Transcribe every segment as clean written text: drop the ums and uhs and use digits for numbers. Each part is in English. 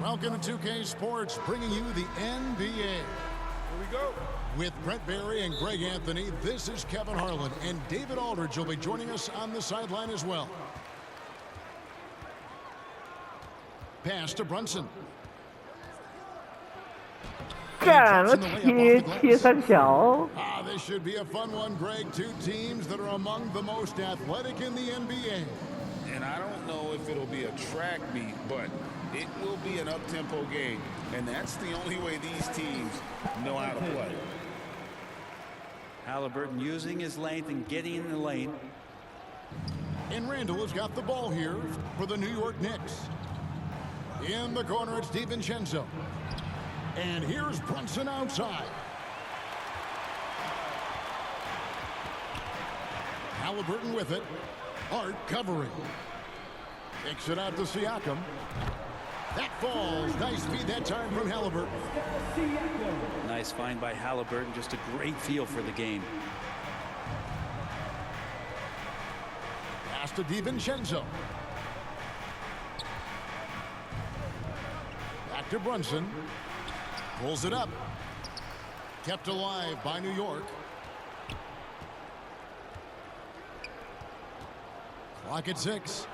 Welcome to 2K Sports, bringing you the NBA. Here we go. With Brent Barry and Greg Anthony, this is Kevin Harlan, and David Aldridge will be joining us on the sideline as well. Pass to Brunson. 干了贴三小。 This should be a fun one, Greg. Two teams that are among the most athletic in the NBA. And I don't know if it'll be a track meet, but it will be an up-tempo game. And that's the only way these teams know how to play. Halliburton using his length and getting in the lane. And Randall has got the ball here for the New York Knicks. In the corner, it's DiVincenzo. And here's Brunson outside. Halliburton with it. Hart covering. Kicks it out to Siakam. That falls. Nice feed that time from Halliburton. Nice find by Halliburton. Just a great feel for the game. Pass to DiVincenzo. Back to Brunson. Pulls it up. Kept alive by New York. Clock at 6.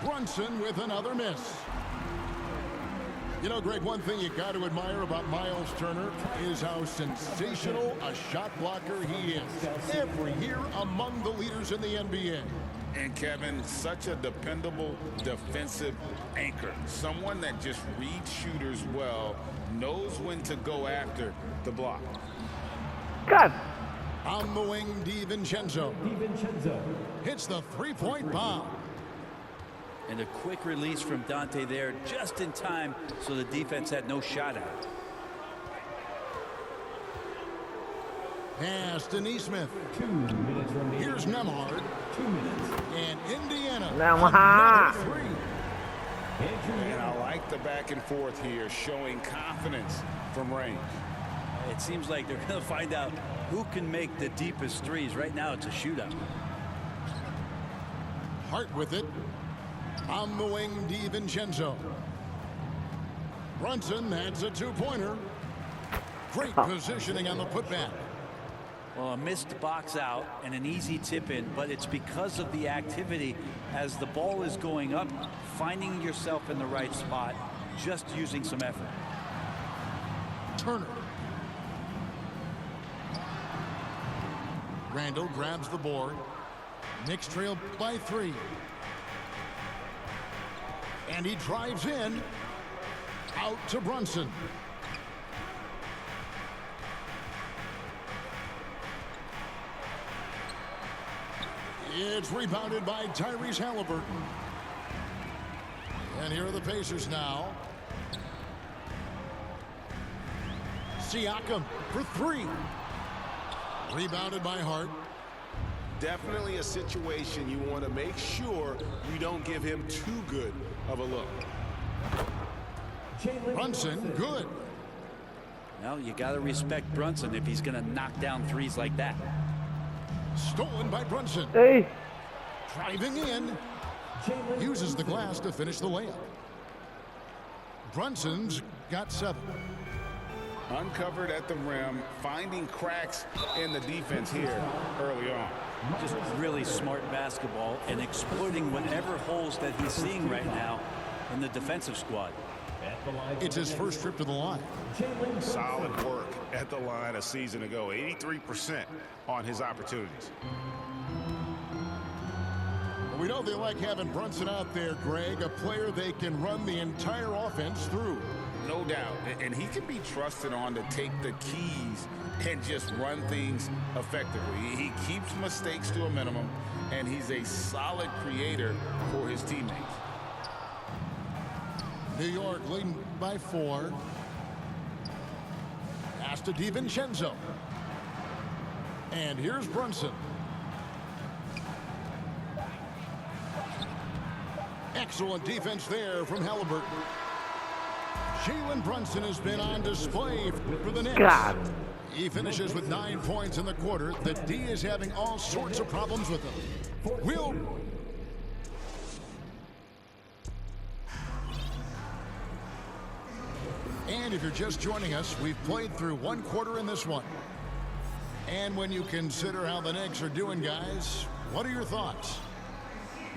Brunson with another miss. You know, Greg, one thing you got to admire about Miles Turner is how sensational a shot blocker he is. Every year among the leaders in the NBA. And Kevin, such a dependable defensive anchor. Someone that just reads shooters well, knows when to go after the block. God. On the wing, DiVincenzo. Hits the three-point bomb. And a quick release from Dante there just in time, so the defense had no shot at it. Pass to Neesmith. Here's Nembhard. And Indiana. Nembhard. And I like the back and forth here, showing confidence from range. It seems like they're going to find out who can make the deepest threes. Right now, it's a shootout. Hart with it. On the wing, DiVincenzo. Brunson, that's a two-pointer. Great positioning on the putback. Well, a missed box out and an easy tip in, but it's because of the activity as the ball is going up, finding yourself in the right spot, just using some effort. Turner. Randall grabs the board. Knicks trail by 3. And he drives in. Out to Brunson. It's rebounded by Tyrese Halliburton. And here are the Pacers now. Siakam for 3. Rebounded by Hart. Definitely a situation you want to make sure you don't give him too good of a look. Brunson, good. Well, you got to respect Brunson if he's going to knock down threes like that. Stolen by Brunson. Hey. Driving in. Uses the glass to finish the layup. Brunson's got 7. Uncovered at the rim, finding cracks in the defense here early on. Just really smart basketball and exploiting whatever holes that he's seeing right now in the defensive squad. It's his first trip to the line. Solid work at the line a season ago. 83% on his opportunities. We know they like having Brunson out there, Greg, a player they can run the entire offense through. No doubt. And he can be trusted on to take the keys and just run things effectively. He keeps mistakes to a minimum, and he's a solid creator for his teammates. New York leading by 4. Pass to DiVincenzo. And here's Brunson. Excellent defense there from Halliburton. Jalen Brunson has been on display for the Knicks. God. He finishes with 9 points in the quarter. The D is having all sorts of problems with him. Will. And if you're just joining us, we've played through one quarter in this one. And when you consider how the Knicks are doing, guys, what are your thoughts?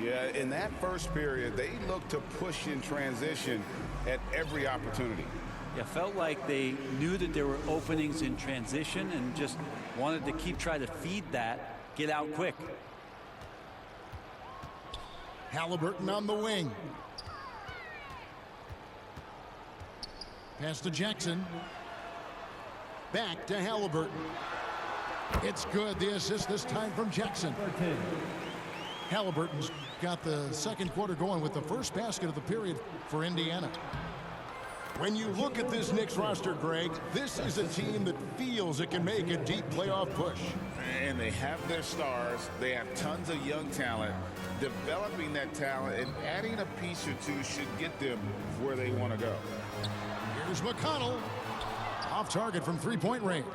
Yeah, in that first period, they looked to push in transition at every opportunity. Yeah, felt like they knew that there were openings in transition and just wanted to keep trying to feed that, get out quick. Halliburton on the wing. Pass to Jackson. Back to Halliburton. It's good. The assist this time from Jackson. Halliburton's got the second quarter going with the first basket of the period for Indiana. When you look at this Knicks roster, Greg, this is a team that feels it can make a deep playoff push. And they have their stars. They have tons of young talent. Developing that talent and adding a piece or two should get them where they want to go. Here's McConnell. Off target from three-point range.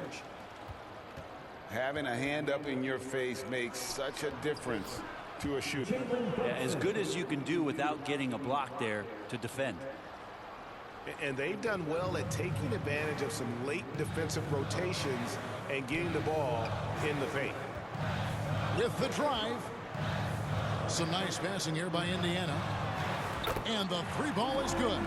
Having a hand up in your face makes such a difference to a shooter. Yeah, as good as you can do without getting a block there to defend. And they've done well at taking advantage of some late defensive rotations and getting the ball in the paint. With the drive. Some nice passing here by Indiana. And the three ball is good.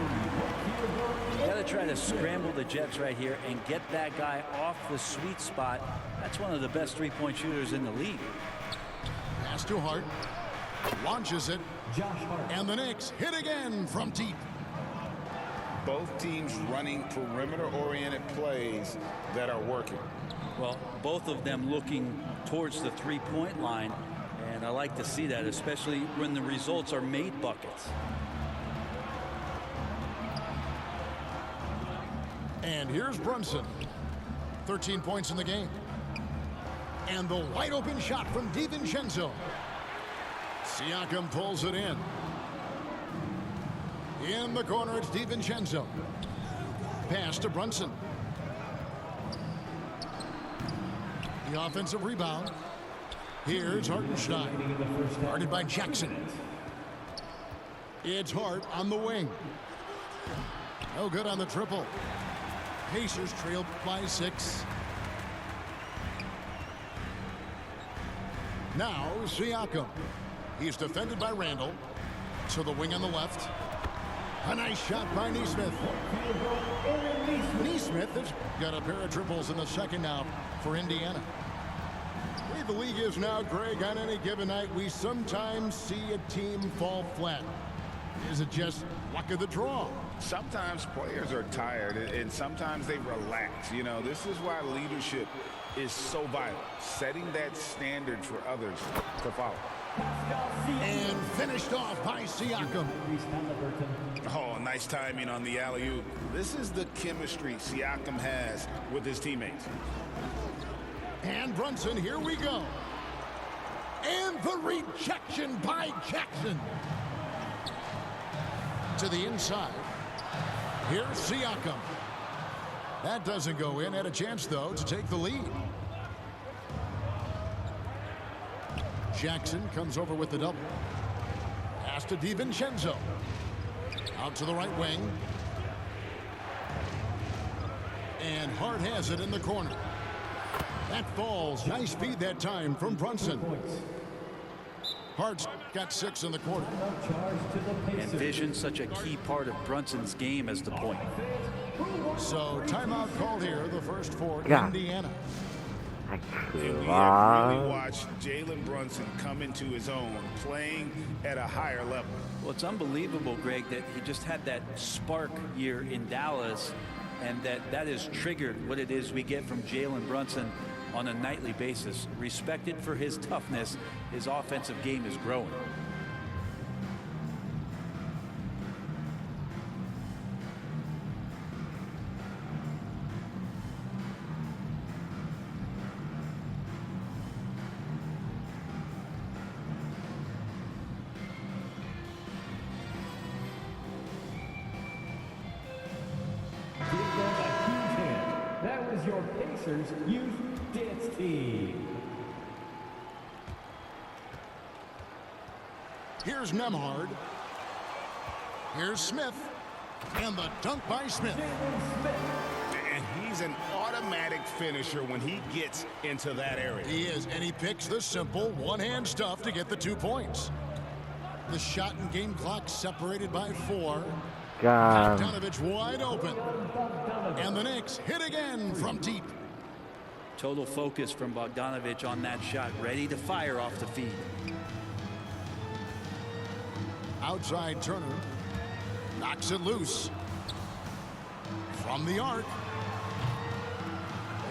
You got to try to scramble the Jets right here and get that guy off the sweet spot. That's one of the best three-point shooters in the league. Pass to Hart. Launches it. And the Knicks hit again from deep. Both teams running perimeter-oriented plays that are working. Well, both of them looking towards the three-point line, and I like to see that, especially when the results are made buckets. And here's Brunson. 13 points in the game. And the wide open shot from DiVincenzo. Siakam pulls it in. In the corner, it's DiVincenzo. Pass to Brunson. The offensive rebound. Here's Hartenstein. Guarded by Jackson. It's Hart on the wing. No good on the triple. Pacers trailed by 6. Now Siakam. He's defended by Randall. To the wing on the left. A nice shot by Nesmith. Nesmith has got a pair of triples in the second now for Indiana. The way the league is now, Greg, on any given night, we sometimes see a team fall flat. Is it just luck of the draw? Sometimes players are tired and sometimes they relax. You know, this is why leadership is so vital. Setting that standard for others to follow. And finished off by Siakam. Oh, nice timing on the alley-oop. This is the chemistry Siakam has with his teammates. And Brunson, here we go. And the rejection by Jackson. To the inside. Here's Siakam. That doesn't go in. Had a chance, though, to take the lead. Jackson comes over with the double. Pass to DiVincenzo. Out to the right wing. And Hart has it in the corner. That falls. Nice feed that time from Brunson. Hart's got 6 in the quarter. And vision, such a key part of Brunson's game as the point. So timeout called here, the first for Indiana. And we have really watched Jalen Brunson come into his own, playing at a higher level. Well, it's unbelievable, Greg, that he just had that spark year in Dallas, and that has triggered what it is we get from Jalen Brunson on a nightly basis. Respected for his toughness, his offensive game is growing. That was your Pacers Youth Dance Team. Here's Nembhard. Here's Smith. And the dunk by Smith. And he's an automatic finisher when he gets into that area. He is, and he picks the simple one-hand stuff to get the 2 points. The shot and game clock separated by 4. God. Bogdanovich wide open. And the Knicks hit again from deep. Total focus from Bogdanovich on that shot, ready to fire off the feed. Outside Turner. Knocks it loose. From the arc.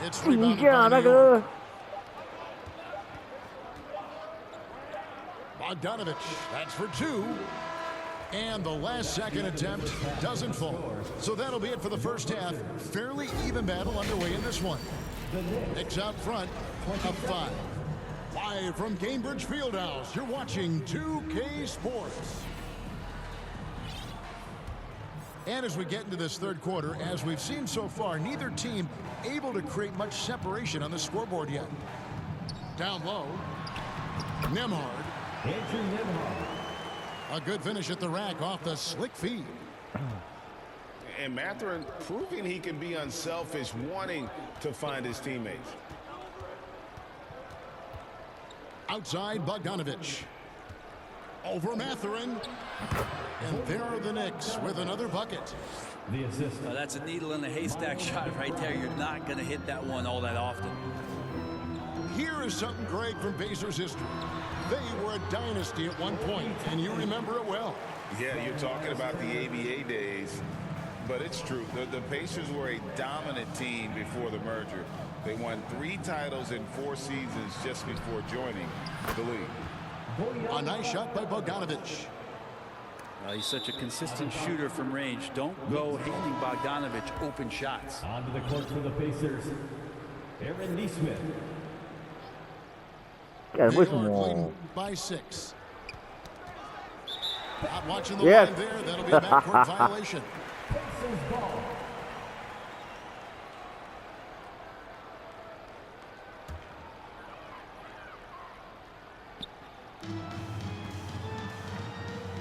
It's 你 rebounded 这样 by 那 New York. 个 Bogdanovich, that's for 2. And the last second attempt doesn't fall. So that'll be it for the first half. Fairly even battle underway in this one. Knicks out front, up 5. Live from Cambridge Fieldhouse, you're watching 2K Sports. And as we get into this third quarter, as we've seen so far, neither team able to create much separation on the scoreboard yet. Down low, Nembhard. Andrew Nembhard. A good finish at the rack off the slick feed. And Mathurin proving he can be unselfish, wanting to find his teammates. Outside Bogdanovich. Over Mathurin. And there are the Knicks with another bucket. The assist. That's a needle in a haystack shot right there. You're not going to hit that one all that often. Here is something, Greg, from Pacers history. They were a dynasty at one point, and you remember it well. Yeah, you're talking about the ABA days, but it's true. The Pacers were a dominant team before the merger. They won 3 titles in 4 seasons just before joining the league. A nice shot by Bogdanovich. He's such a consistent shooter from range. Don't go handing Bogdanovich open shots. Onto the court for the Pacers. Aaron Nesmith. 干 New 为什 York 么 leading by 6. Not watching the Yes. line there. That'll be a backcourt violation. Pacers ball.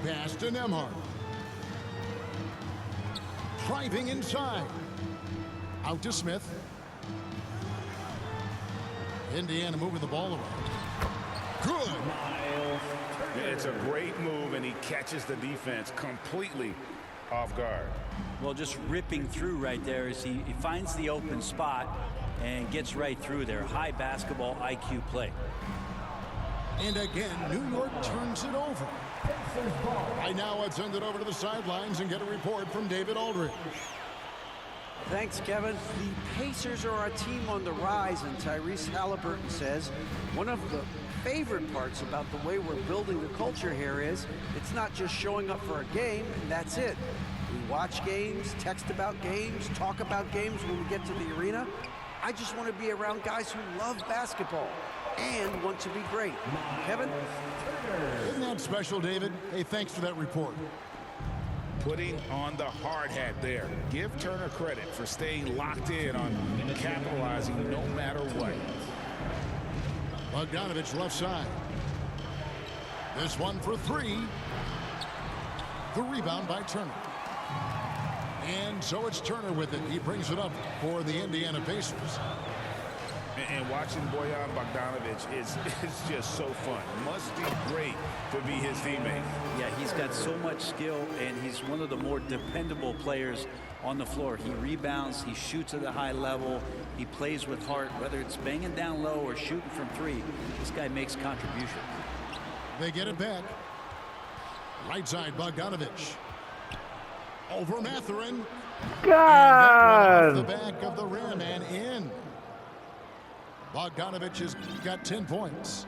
Pass to Nembhard. Driving inside. Out to Smith. Indiana moving the ball around. Good. It's a great move, and he catches the defense completely off guard. Well, just ripping through right there as he finds the open spot and gets right through there. High basketball IQ play. And again, New York turns it over. Right now, let's send it over to the sidelines and get a report from David Aldridge. Thanks, Kevin. The Pacers are a team on the rise, and Tyrese Halliburton says one of the favorite parts about the way we're building the culture here is it's not just showing up for a game, and that's it. We watch games, text about games, talk about games when we get to the arena. I just want to be around guys who love basketball and want to be great. Kevin? Isn't that special, David? Hey, thanks for that report. Putting on the hard hat there. Give Turner credit for staying locked in on capitalizing no matter what. Bogdanovich left side. This one for 3. The rebound by Turner. And so it's Turner with it. He brings it up for the Indiana Pacers. And watching Bojan Bogdanovich is just so fun. Must be great to be his teammate. Yeah, he's got so much skill, and he's one of the more dependable players on the floor. He rebounds, he shoots at a high level, he plays with heart, whether it's banging down low or shooting from 3. This guy makes contribution. They get it back. Right side, Bogdanovich. Over Mathurin. God. Off the back of the rim and in. Bogdanovich has got 10 points.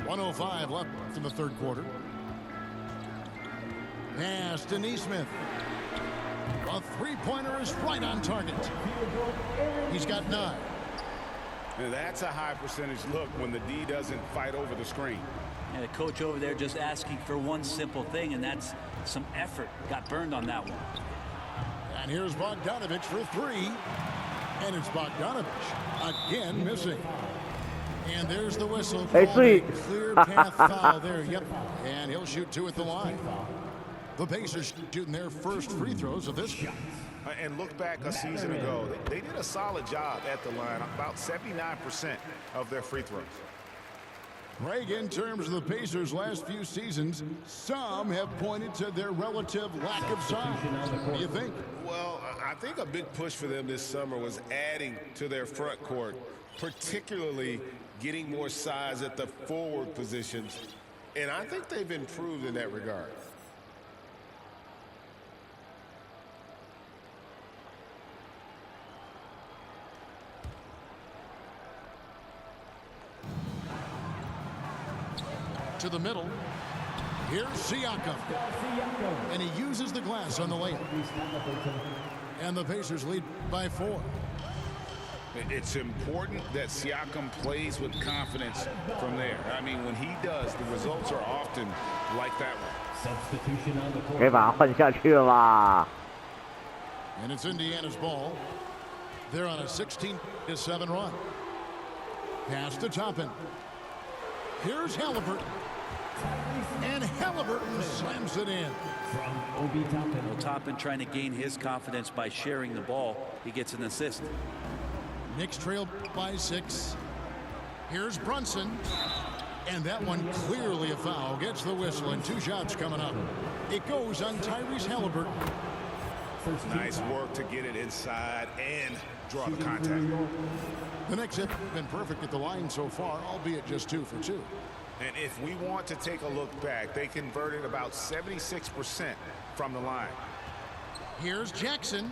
.105 left in the third quarter. Pass to Nesmith. A three-pointer is right on target. He's got 9. And that's a high percentage look when the D doesn't fight over the screen. And the coach over there just asking for one simple thing, and that's some effort. Got burned on that one. And here's Bogdanovich for 3. And it's Bogdanovich again missing. And there's the whistle. Hey, Called a sweet. clear path foul there. Yep. And he'll shoot 2 at the line. The Pacers shooting their first free throws of this game. And look back a season ago, they did a solid job at the line, about 79% of their free throws. Greg, in terms of the Pacers' last few seasons, some have pointed to their relative lack of size. What do you think? Well, I think a big push for them this summer was adding to their front court, particularly getting more size at the forward positions. And I think they've improved in that regard. To the middle. Here's Siakam. And he uses the glass on the layup. And the Pacers lead by 4. It's important that Siakam plays with confidence from there. I mean, when he does, the results are often like that one. Substitution on the court. 给把他换下去吧。 And it's Indiana's ball. They're on a 16-7 run. Pass to Toppin. Here's Halliburton. And Halliburton slams it in. From Obi Toppin. Well, Toppin trying to gain his confidence by sharing the ball. He gets an assist. Knicks trail by 6. Here's Brunson. And that one clearly a foul. Gets the whistle and 2 shots coming up. It goes on Tyrese Halliburton. Nice work to get it inside and draw the contact. The Knicks have been perfect at the line so far, albeit just 2 for 2. And if we want to take a look back, they converted about 76% from the line. Here's Jackson.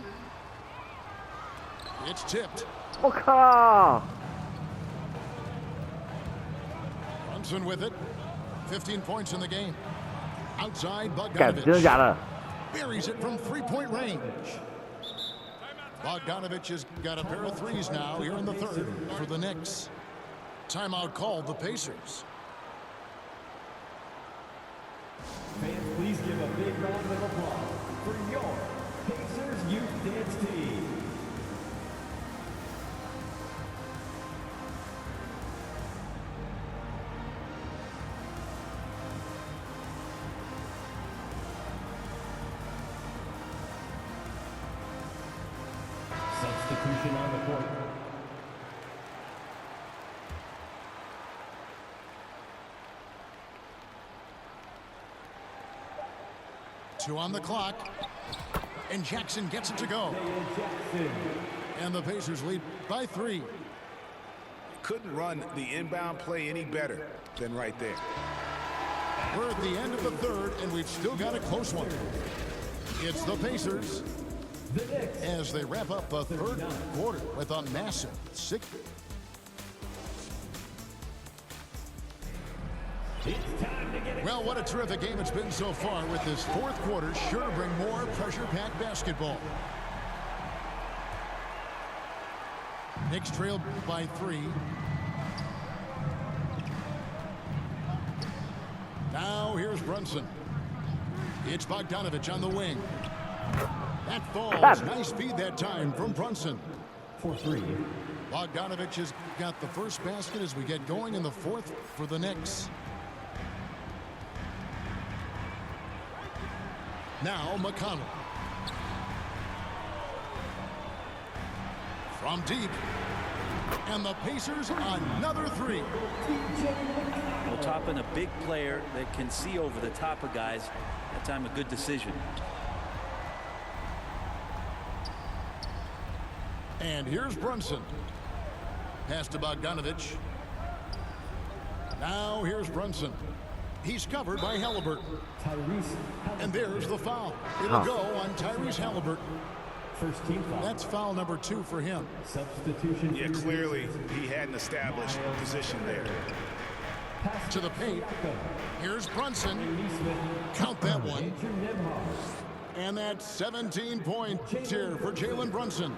It's tipped. 我靠！ Brunson with it. 15 points in the game. Outside, 干，真的假 Bogdanovich 的？ buries it from 3-point range. Bogdanovich has got a pair of threes now here in the third for the Knicks. Timeout called the Pacers. Fans, please give a big round of applause for your Pacers Youth Dance Team. Substitution on the court. Two on the clock. And Jackson gets it to go. And the Pacers lead by 3. Couldn't run the inbound play any better than right there. We're at the end of the third, and we've still got a close one. It's the Pacers as they wrap up the third quarter with a massive 6. Well, what a terrific game it's been so far, with this fourth quarter sure to bring more pressure-packed basketball. Knicks trailed by 3. Now here's Brunson. It's Bogdanovich on the wing. That falls. Nice feed that time from Brunson. 4-3. Bogdanovich has got the first basket as we get going in the fourth for the Knicks. Now McConnell. From deep. And the Pacers another 3. Well, Toppin, a big player that can see over the top of guys. That time a good decision. And here's Brunson. Pass to Bogdanovich. Now here's Brunson. He's covered by Halliburton. And there's the foul. It'll go on Tyrese Halliburton. First team foul. That's foul number 2 for him. Substitution. Yeah, clearly he hadn't established position there. To the paint. Here's Brunson. Count that one. And that's 17 points here for Jalen Brunson.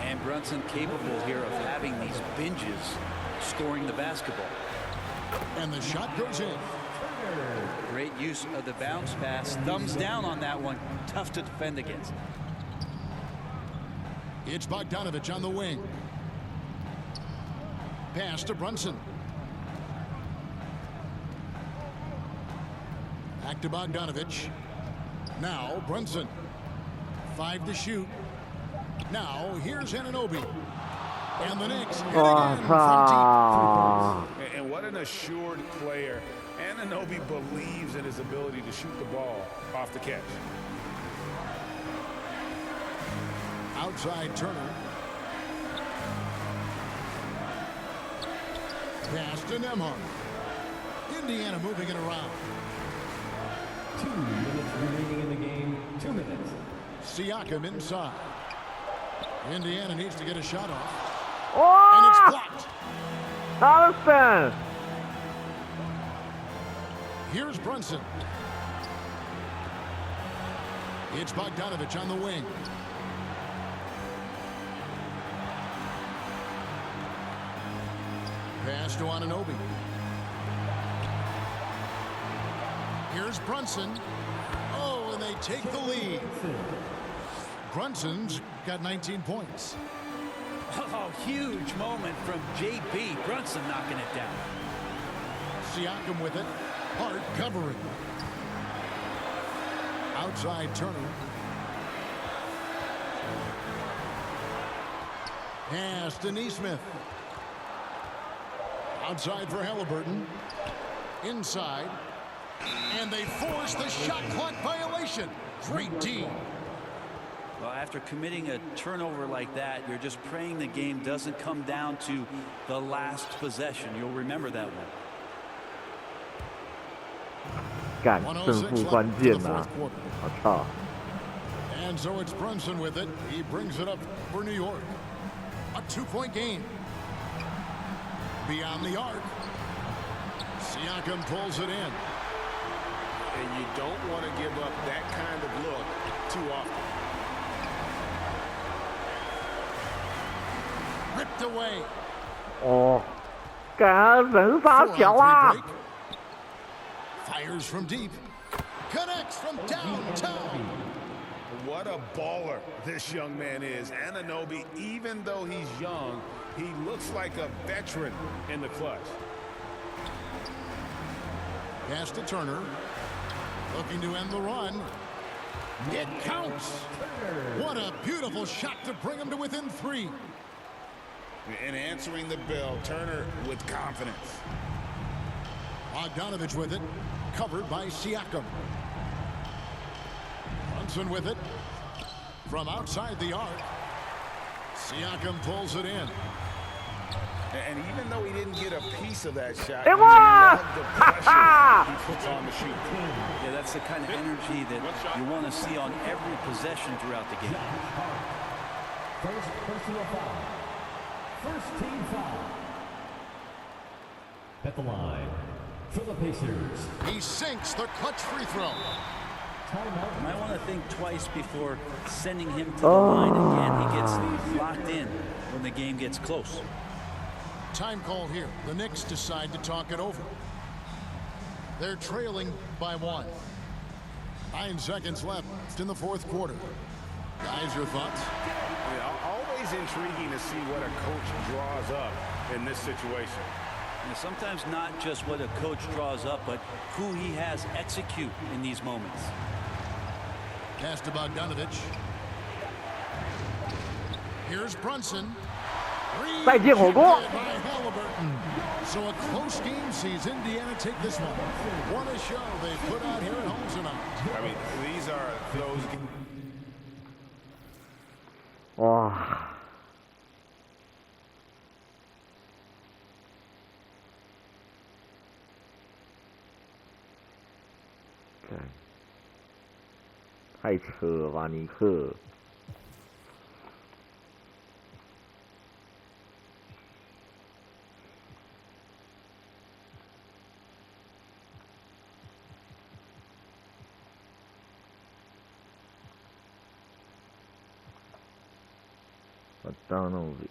And Brunson capable here of having these binges, scoring the basketball. And the shot goes in. Great use of the bounce pass. Thumbs down on that one. Tough to defend against. It's Bogdanovich on the wing. Pass to Brunson. Back to Bogdanovich. Now Brunson. 5 to shoot. Now here's Anunoby. And the Knicks hit again from deep. And what an assured player. Anunoby believes in his ability to shoot the ball off the catch. Outside Turner. Pass to Nembhard. Indiana moving it around. 2 minutes remaining in the game. 2 minutes. Siakam inside. Indiana needs to get a shot off. Oh! And it's blocked. Allison! Here's Brunson. It's Bogdanovich on the wing. Pass to Anunoby. Here's Brunson. Oh, and they take the lead. Brunson's got 19 points. Oh, huge moment from JB. Brunson knocking it down. Siakam with it. Hart covering. Outside Turner. Pass to Nesmith. Outside for Halliburton. Inside. And they force the shot clock violation. Great D. Well, after committing a turnover like that, you're just praying the game doesn't come down to the last possession. You'll remember that one. 干胜负关键呐！我操！ And so it's Brunson with it. He brings it up for New York. A 2-point game. Beyond the arc. Siakam pulls it in. And you don't want to give up that kind of look too often. Ripped away. 哦，干人傻小啊！ Fires from deep. Connects from downtown. What a baller this young man is. Anunoby, even though he's young, he looks like a veteran in the clutch. Pass to Turner. Looking to end the run. It counts. What a beautiful shot to bring him to within 3. And answering the bell, Turner with confidence. Bogdanovich with it. Covered by Siakam. Brunson with it. From outside the arc. Siakam pulls it in. And even though he didn't get a piece of that shot, It you love the pressure he puts on the shoot. Yeah, that's the kind of energy that you want to see on every possession throughout the game. First personal foul. First team foul. At the line for the Pacers. He sinks the clutch free throw. You might want to think twice before sending him to the line again. He gets locked in when the game gets close. Time call here. The Knicks decide to talk it over. They're trailing by 1. 9 seconds left in the 4th quarter. Guys, your thoughts? Always intriguing to see what a coach draws up in this situation. And sometimes not just what a coach draws up, but who he has execute in these moments. Pass to Bogdanovich. Here's Brunson. 再见火锅。 By Halliburton. So a close game sees Indiana take this one. What a show they put out here at home tonight. I mean, these are those. 哇！干太扯了吧，尼克！Bogdanovich